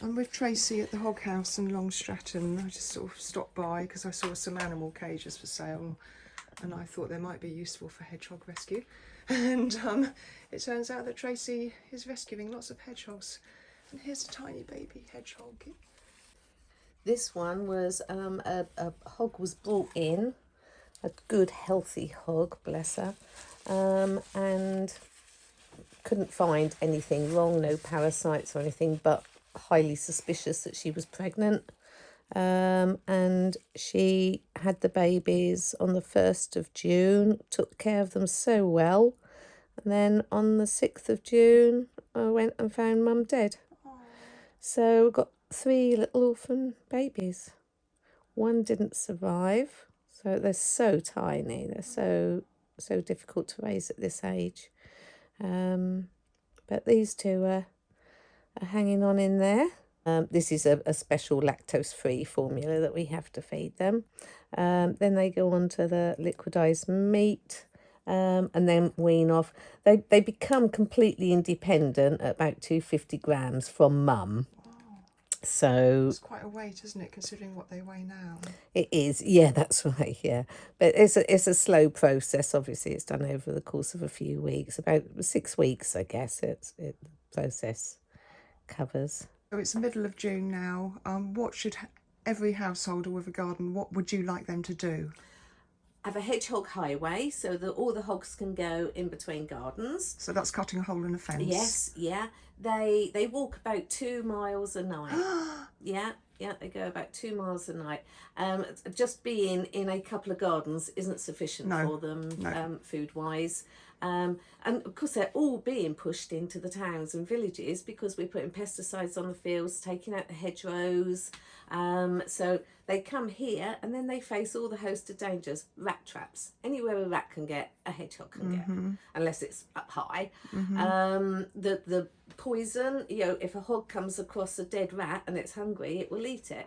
I'm with Tracy at the Hog House in Long Stratton. I just sort of stopped by because I saw some animal cages for sale and I thought they might be useful for hedgehog rescue. And it turns out that Tracy is rescuing lots of hedgehogs. And here's a tiny baby hedgehog. This one was a hog was brought in, a good healthy hog, bless her, and couldn't find anything wrong, no parasites or anything, but highly suspicious that she was pregnant. And she had the babies on the 1st of June, took care of them so well. And then on the 6th of June, I went and found mum dead. So we've got 3 little orphan babies. One didn't survive, so they're so tiny. They're so difficult to raise at this age. But these 2 are hanging on in there. This is a special lactose-free formula that we have to feed them. Then they go on to the liquidized meat, and then wean off. They become completely independent at about 250 grams from mum. So it's quite a weight, isn't it, considering what they weigh now? It is, yeah, that's right, yeah. But it's a slow process. Obviously, it's done over the course of a few weeks, about 6 weeks, I guess. The process covers. So it's the middle of June now. What should every householder with a garden, what would you like them to do? Have a hedgehog highway so that all the hogs can go in between gardens. So that's cutting a hole in a fence? Yes, yeah. They walk about 2 miles a night. Yeah, they go about 2 miles a night. Just being in a couple of gardens isn't sufficient for them food-wise. And of course they're all being pushed into the towns and villages because we're putting pesticides on the fields, taking out the hedgerows. So they come here and then they face all the host of dangers. Rat traps. Anywhere a rat can get, a hedgehog can get, unless it's up high. The poison, if a hog comes across a dead rat and it's hungry, it will eat it.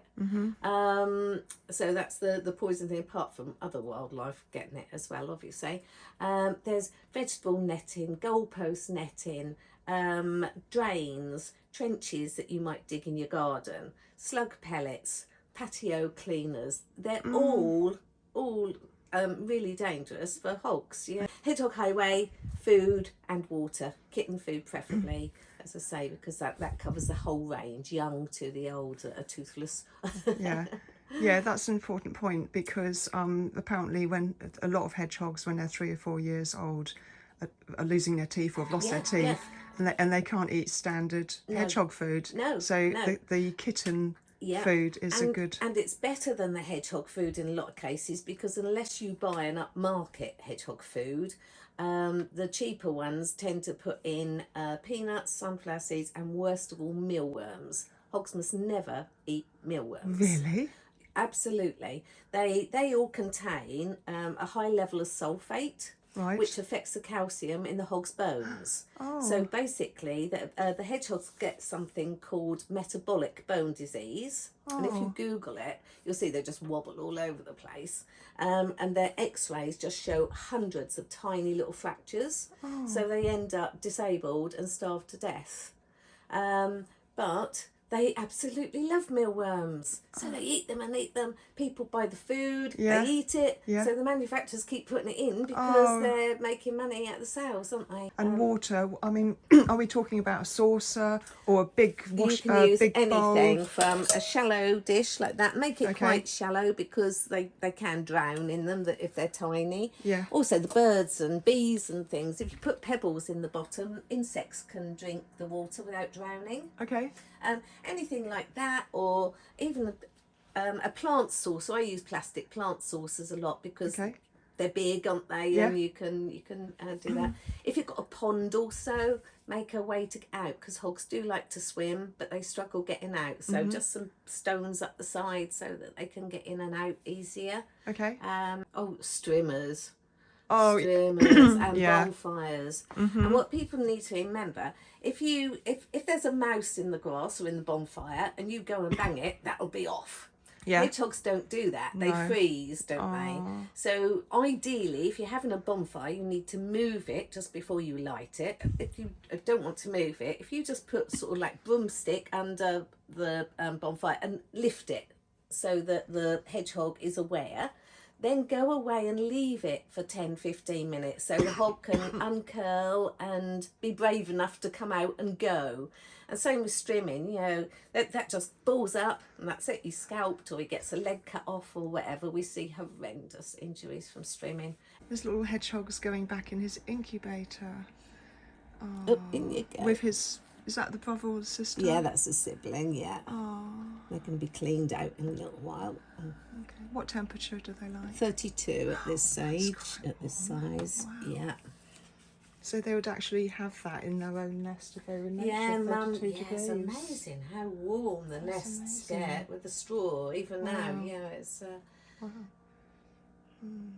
So that's the poison thing, apart from other wildlife getting it as well, obviously. There's vegetable netting, goalpost netting, drains, trenches that you might dig in your garden, slug pellets, patio cleaners. They're all really dangerous for hogs. Yeah. Hedgehog highway, food and water, kitten food preferably, as I say, because that covers the whole range, young to the old, toothless. Yeah, that's an important point because apparently when a lot of hedgehogs, when they're 3 or 4 years old, are losing their teeth or have lost their teeth, and they can't eat standard hedgehog food. The kitten food is a good... And it's better than the hedgehog food in a lot of cases, because unless you buy an upmarket hedgehog food, the cheaper ones tend to put in peanuts, sunflower seeds, and worst of all, mealworms. Hogs must never eat mealworms. Really? Absolutely. They all contain a high level of sulfate, which affects the calcium in the hog's bones. So basically, the hedgehogs get something called metabolic bone disease. And if you Google it, you'll see they just wobble all over the place. And their x-rays just show hundreds of tiny little fractures. So they end up disabled and starved to death. But they absolutely love mealworms. So they eat them and eat them. People buy the food, they eat it. So the manufacturers keep putting it in because they're making money out of the sales, aren't they? And water, I mean, are we talking about a saucer or a big wash? You can use big anything bowl? from a shallow dish like that. Make it quite shallow because they can drown in them if they're tiny. Also the birds and bees and things, if you put pebbles in the bottom, insects can drink the water without drowning. Anything like that, or even a plant saucer. I use plastic plant saucers a lot because they're big, aren't they? And you can do that. If you've got a pond, also make a way to get out, because hogs do like to swim, but they struggle getting out. So just some stones up the side so that they can get in and out easier. Streamers. Streamers and bonfires. And what people need to remember, if there's a mouse in the grass or in the bonfire and you go and bang it, that'll be off. Yeah. Hedgehogs don't do that. They No. freeze, don't they? So ideally, if you're having a bonfire, you need to move it just before you light it. If you don't want to move it, if you just put sort of like broomstick under the bonfire and lift it so that the hedgehog is aware, then go away and leave it for 10-15 minutes so the hog can uncurl and be brave enough to come out and go. And same with strimming, you know, that just balls up and that's it, he's scalped or he gets a leg cut off or whatever. We see horrendous injuries from strimming. There's little hedgehogs going back in his incubator. Oh, in you go. With his, is that the brother or the sister? Yeah, that's a sibling, yeah. Oh. They're going to be cleaned out in a little while. Okay. What temperature do they like? 32 at this stage, at this size. Wow. Yeah. So they would actually have that in their own nest if they were in nature. Yeah, Mum. 32 Yeah, it's degrees. amazing how warm the nests amazing. get with the straw. Even now, Wow. yeah, it's. Wow. Mm.